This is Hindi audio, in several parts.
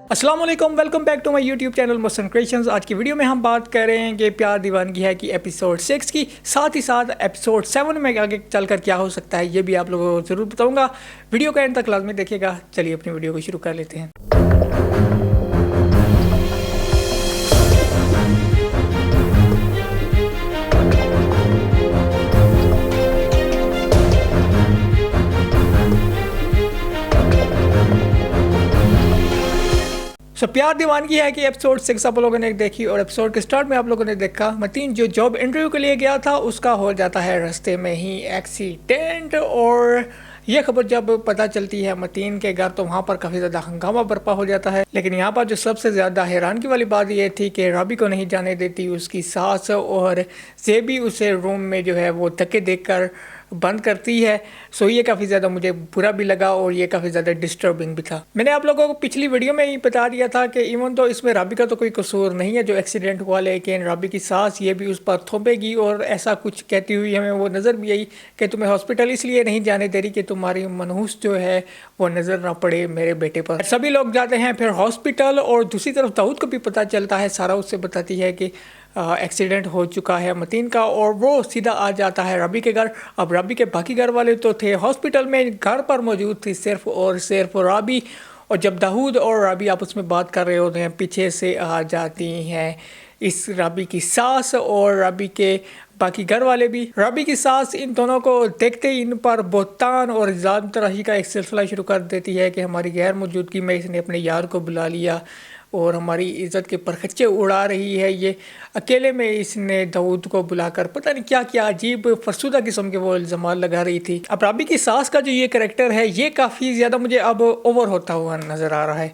अस्सलाम वालेकुम, welcome back to my YouTube channel Mohsin creations. आज की वीडियो में हम बात कर रहे हैं कि प्यार दीवानगी है कि एपिसोड 6 की, साथ ही साथ एपिसोड 7 में आगे चलकर क्या हो सकता है ये भी आप लोगों को ज़रूर बताऊंगा। वीडियो का एंड तक लाजमी देखिएगा। चलिए अपनी वीडियो को शुरू कर लेते हैं। प्यार दीवानगी है कि एपिसोड 6 आप लोगों ने देखी और एपिसोड के स्टार्ट में आप लोगों ने देखा मतीन जो जॉब इंटरव्यू के लिए गया था उसका हो जाता है रास्ते में ही एक्सीडेंट। और यह खबर जब पता चलती है मतीन के घर तो वहाँ पर काफ़ी ज़्यादा हंगामा बर्पा हो जाता है। लेकिन यहाँ पर जो सबसे ज़्यादा हैरानगी वाली बात यह थी कि राबी को नहीं जाने देती उसकी सास, और ज़ेबी उसे रूम में जो है वो धक्के देकर बंद करती है। सो ये काफ़ी ज़्यादा मुझे बुरा भी लगा और ये काफ़ी ज़्यादा डिस्टर्बिंग भी था। मैंने आप लोगों को पिछली वीडियो में ही बता दिया था कि इवन तो इसमें राबी का तो कोई कसूर नहीं है जो एक्सीडेंट हुआ, लेकिन राबी की सास ये भी उस पर थोपेगी और ऐसा कुछ कहती हुई हमें वो नज़र भी आई कि तुम्हें हॉस्पिटल इसलिए नहीं जाने दे रही कि तुम्हारी मनहूस जो है वो नज़र ना पड़े मेरे बेटे पर। सभी लोग जाते हैं फिर हॉस्पिटल और दूसरी तरफ दाऊद को भी पता चलता है। सारा उससे बताती है कि एक्सीडेंट हो चुका है मतीन का, और वो सीधा आ जाता है राबी के घर। अब राबी के बाकी घर वाले तो थे हॉस्पिटल में, घर पर मौजूद थी सिर्फ और सिर्फ राबी। और जब दाऊद और राबी आपस में बात कर रहे होते हैं पीछे से आ जाती हैं इस राबी की सास और राबी के बाकी घर वाले भी। राबी की सास इन दोनों को देखते ही इन पर बोहतान और इल्ज़ाम तराही का एक सिलसिला शुरू कर देती है कि हमारी गैर मौजूदगी में इसने अपने यार को बुला लिया और हमारी इज़्ज़त के परखच्चे उड़ा रही है। ये अकेले में इसने दाऊद को बुलाकर पता नहीं क्या क्या अजीब फरसुदा किस्म के वो इल्ज़ाम लगा रही थी। अब राबी की सास का जो ये करैक्टर है ये काफ़ी ज़्यादा मुझे अब ओवर होता हुआ नज़र आ रहा है।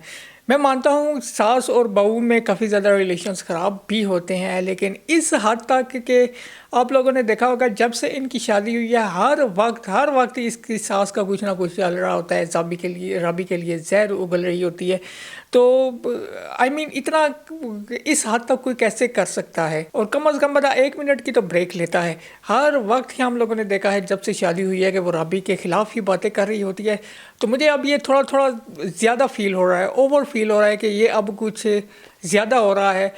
मैं मानता हूँ सास और बहू में काफ़ी ज़्यादा रिलेशंस ख़राब भी होते हैं, लेकिन इस हद तक के आप लोगों ने देखा होगा जब से इनकी शादी हुई है हर वक्त इसकी सास का कुछ ना कुछ चल रहा होता है। राबी के लिए जहर उगल रही होती है। तो I mean, इतना इस हद तक कोई कैसे कर सकता है? और कम अज़ कम बता 1 मिनट की तो ब्रेक लेता है। हर वक्त ही हम लोगों ने देखा है जब से शादी हुई है कि वो राबी के ख़िलाफ़ ही बातें कर रही होती है। तो मुझे अब ये थोड़ा ज़्यादा फील हो रहा है, ओवर फील हो रहा है कि ये अब कुछ ज़्यादा हो रहा है।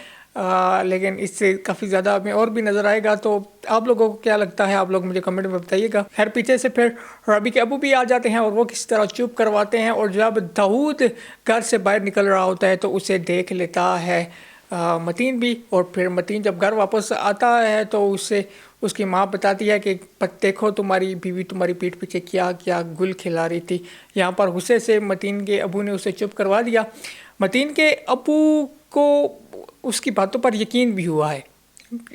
लेकिन इससे काफ़ी ज़्यादा हमें और भी नज़र आएगा। तो आप लोगों को क्या लगता है आप लोग मुझे कमेंट में बताइएगा। खैर पीछे से फिर राबी के अबू भी आ जाते हैं और वो किसी तरह चुप करवाते हैं। और जब दाऊद घर से बाहर निकल रहा होता है तो उसे देख लेता है मतीन भी। और फिर मतीन जब घर वापस आता है तो उससे उसकी माँ बताती है कि देखो तुम्हारी बीवी तुम्हारी पीठ पीछे क्या क्या गुल खिला रही थी। यहाँ पर गुस्से से मतीन के अबू ने उसे चुप करवा दिया। मतीन के अबू को उसकी बातों पर यकीन भी हुआ है,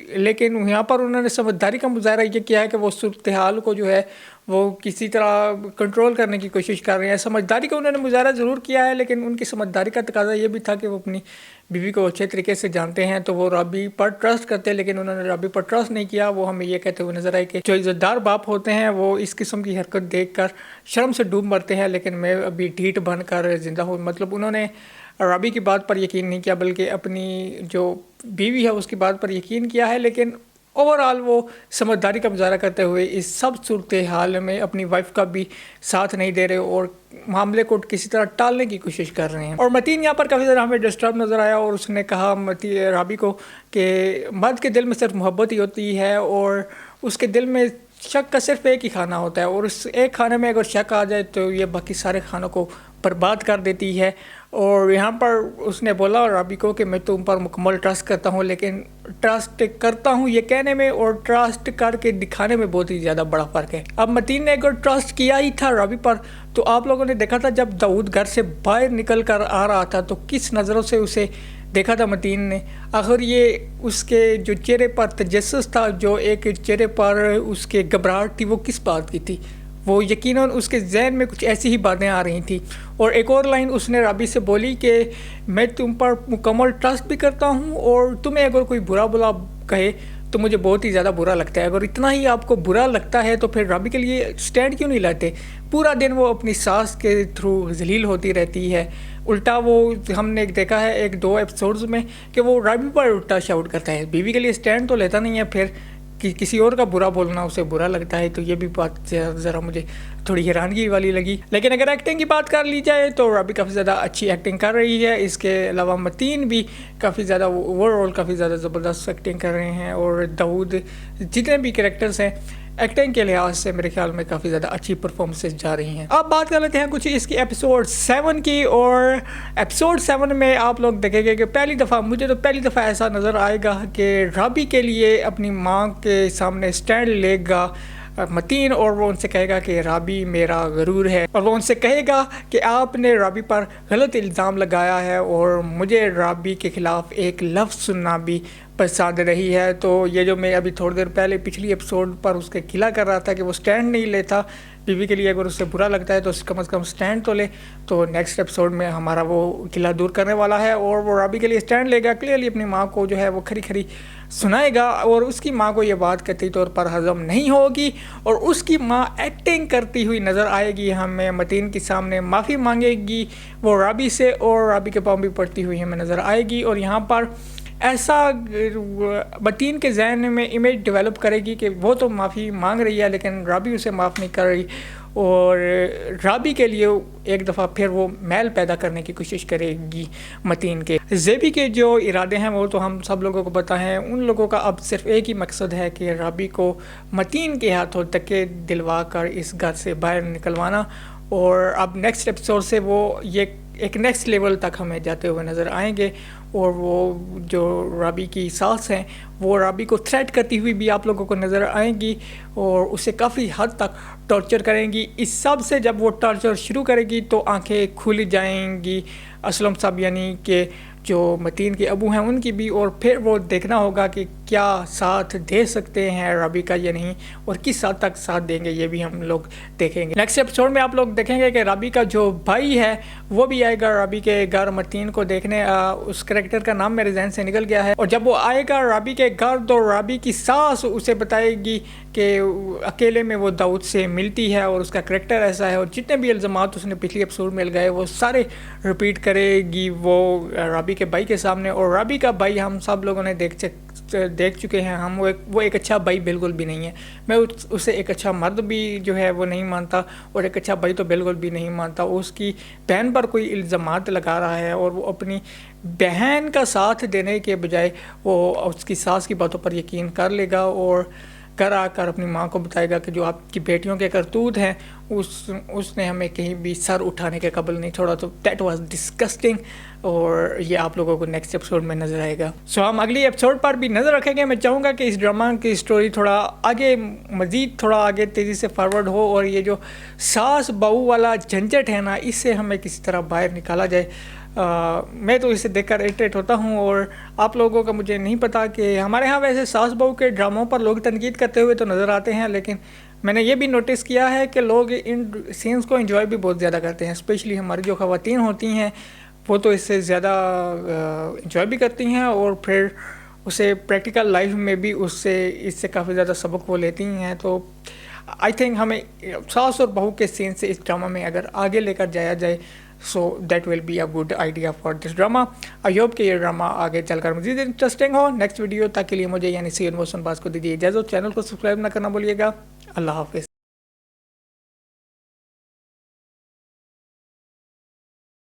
लेकिन यहाँ पर उन्होंने समझदारी का मुजाहरा ये किया है कि वो सूरत हाल को जो है वो किसी तरह कंट्रोल करने की कोशिश कर रहे हैं। समझदारी का उन्होंने मुजाहरा ज़रूर किया है, लेकिन उनकी समझदारी का तकाजा ये भी था कि वो अपनी बीवी को अच्छे तरीके से जानते हैं तो वो राबी पर ट्रस्ट करते हैं। लेकिन उन्होंने राबी पर ट्रस्ट नहीं किया। वो हमें ये कहते हुए नजर आए कि जो इज़्ज़तदार बाप होते हैं वो इस किस्म की हरकत देख कर शर्म से डूब मरते हैं, लेकिन मैं अभी ढीठ बन कर जिंदा हूँ। मतलब उन्होंने राबी की बात पर यकीन नहीं किया बल्कि अपनी जो बीवी है उसकी बात पर यकीन किया है। लेकिन ओवरऑल वो समझदारी का मुजाहरा करते हुए इस सब सूरत हाल में अपनी वाइफ का भी साथ नहीं दे रहे और मामले को किसी तरह टालने की कोशिश कर रहे हैं। और मतीन यहाँ पर काफ़ी ज़्यादा हमें डिस्टर्ब नज़र आया और उसने कहा राबी को कि मर्द के दिल में सिर्फ मोहब्बत ही होती है और उसके दिल में शक का सिर्फ एक ही खाना होता है, और उस एक खाने में अगर शक आ जाए तो ये बाकी सारे खानों को बर्बाद कर देती है। और यहाँ पर उसने बोला राबी को कि मैं तुम पर मुकम्मल ट्रस्ट करता हूँ, लेकिन ट्रस्ट करता हूँ ये कहने में और ट्रस्ट करके दिखाने में बहुत ही ज़्यादा बड़ा फ़र्क है। अब मतीन ने अगर ट्रस्ट किया ही था राबी पर तो आप लोगों ने देखा था जब दाऊद घर से बाहर निकल कर आ रहा था तो किस नज़रों से उसे देखा था मतीन ने। आखिर ये उसके जो चेहरे पर तजस्सुस था, जो एक चेहरे पर उसके घबराहट थी, वो किस बात की थी? वो यकीनन उसके जहन में कुछ ऐसी ही बातें आ रही थी। और एक और लाइन उसने राबी से बोली कि मैं तुम पर मुकम्मल ट्रस्ट भी करता हूँ और तुम्हें अगर कोई बुरा कहे तो मुझे बहुत ही ज़्यादा बुरा लगता है। अगर इतना ही आपको बुरा लगता है तो फिर राबी के लिए स्टैंड क्यों नहीं लाते? पूरा दिन वो अपनी सास के थ्रू जलील होती रहती है। उल्टा वो हमने देखा है 1-2 एपिसोड्स में कि वो राबी पर उल्टा शाउट करता है। बीवी के लिए स्टैंड तो लेता नहीं है, फिर कि किसी और का बुरा बोलना उसे बुरा लगता है, तो ये भी बात ज़रा मुझे थोड़ी हैरानगी वाली लगी। लेकिन अगर एक्टिंग की बात कर ली जाए तो राबी काफ़ी ज़्यादा अच्छी एक्टिंग कर रही है। इसके अलावा मतीन भी काफ़ी ज़्यादा ओवरऑल काफ़ी ज़्यादा ज़बरदस्त एक्टिंग कर रहे हैं, और दाऊद, जितने भी कैरेक्टर्स हैं एक्टिंग के लिहाज से मेरे ख्याल में काफ़ी ज़्यादा अच्छी परफॉर्मेंसेस जा रही हैं। अब बात कर लेते हैं कुछ इसकी एपिसोड 7 की, और एपिसोड 7 में आप लोग देखेंगे कि मुझे तो पहली दफ़ा ऐसा नज़र आएगा कि राबी के लिए अपनी माँ के सामने स्टैंड लेगा मतीन, और वो उनसे कहेगा कि राबी मेरा गरूर है, और वो उनसे कहेगा कि आपने राबी पर गलत इल्ज़ाम लगाया है और मुझे राबी के ख़िलाफ़ एक लफ्ज़ सुनना भी पसंद नहीं है। तो ये जो मैं अभी थोड़ी देर पहले पिछली एपिसोड पर उसके गिला कर रहा था कि वो स्टैंड नहीं लेता बीवी के लिए, अगर उससे बुरा लगता है तो कम से कम स्टैंड तो ले, तो नेक्स्ट एपिसोड में हमारा वो गिला दूर करने वाला है और वो राबी के लिए स्टैंड लेगा, क्लियरली अपनी माँ को जो है वो खरी खरी सुनाएगा, और उसकी माँ को ये बात कतई तौर पर हज़म नहीं होगी, और उसकी माँ एक्टिंग करती हुई नज़र आएगी हमें, मतीन के सामने माफ़ी मांगेगी वो राबी से, और राबी के पाँव भी पड़ती हुई हमें नज़र आएगी। और यहाँ पर ऐसा मतीन के जहन में इमेज डेवलप करेगी कि वो तो माफ़ी मांग रही है लेकिन राबी उसे माफ़ नहीं कर रही, और राबी के लिए एक दफ़ा फिर वो मैल पैदा करने की कोशिश करेगी मतीन के। ज़ेबी के जो इरादे हैं वो तो हम सब लोगों को पता है, उन लोगों का अब सिर्फ एक ही मकसद है कि राबी को मतीन के हाथों धक्के दिलवा कर इस घर से बाहर निकलवाना, और अब नेक्स्ट एपिसोड से वो ये एक नेक्स्ट लेवल तक हमें जाते हुए नज़र आएंगे, और वो जो राबी की सास हैं वो राबी को थ्रेट करती हुई भी आप लोगों को नज़र आएंगी, और उसे काफ़ी हद तक टॉर्चर करेंगी। इस सब से जब वो टॉर्चर शुरू करेगी तो आंखें खुल जाएंगी असलम साहब यानी कि जो मतीन के अबू हैं उनकी भी, और फिर वो देखना होगा कि क्या साथ दे सकते हैं राबी का या नहीं, और किस हद तक साथ देंगे ये भी हम लोग देखेंगे। नेक्स्ट एपिसोड में आप लोग देखेंगे कि राबी का जो भाई है वो भी आएगा राबी के घर मतीन को देखने। उस कैरेक्टर का नाम मेरे जहन से निकल गया है, और जब वो आएगा राबी के घर तो राबी की सास उसे बताएगी कि अकेले में वो दाऊद से मिलती है और उसका करैक्टर ऐसा है, और जितने भी इल्ज़ामात उसने पिछली एपिसोड में लगाए वो सारे रिपीट करेगी वो राबी के भाई के सामने। और राबी का भाई हम सब लोगों ने देख चुके हैं, हम वो एक अच्छा भाई बिल्कुल भी नहीं है। मैं उसे एक अच्छा मर्द भी जो है वो नहीं मानता, और एक अच्छा भाई तो बिल्कुल भी नहीं मानता। उसकी बहन पर कोई इल्ज़ामात लगा रहा है और वो अपनी बहन का साथ देने के बजाय वो उसकी सास की बातों पर यकीन कर लेगा, और घर आकर अपनी माँ को बताएगा कि जो आपकी बेटियों के करतूत हैं उसने हमें कहीं भी सर उठाने के काबिल नहीं छोड़ा। तो दैट वाज डिस्गस्टिंग, और ये आप लोगों को नेक्स्ट एपिसोड में नज़र आएगा। सो हम अगली एपिसोड पर भी नज़र रखेंगे। मैं चाहूँगा कि इस ड्रामा की स्टोरी थोड़ा आगे मज़ीद थोड़ा आगे तेज़ी से फॉरवर्ड हो, और ये जो सास बहू वाला झंझट है ना, इससे हमें किसी तरह बाहर निकाला जाए। मैं तो इसे देखकर इरिटेट होता हूँ, और आप लोगों का मुझे नहीं पता कि हमारे यहाँ वैसे सास बहू के ड्रामों पर लोग तनकीद करते हुए तो नज़र आते हैं, लेकिन मैंने ये भी नोटिस किया है कि लोग इन सीन्स को एंजॉय भी बहुत ज़्यादा करते हैं। स्पेशली हमारी जो ख़वातीन होती हैं वो तो इससे ज़्यादा एंजॉय भी करती हैं, और फिर उसे प्रैक्टिकल लाइफ में भी इससे काफ़ी ज़्यादा सबक वो लेती हैं। तो आई थिंक हमें सास और बहू के सीन से इस ड्रामा में अगर आगे लेकर जाया जाए, so that will be a good idea for this drama. I hope कि ये ड्रामा आगे चलकर मज़ीद इंटरेस्टिंग हो। नेक्स्ट वीडियो तक के लिए मुझे यानी सी मोशन बास को दीजिए इजाज़त। चैनल को सब्सक्राइब ना करना भूलिएगा। अल्लाह हाफिज़।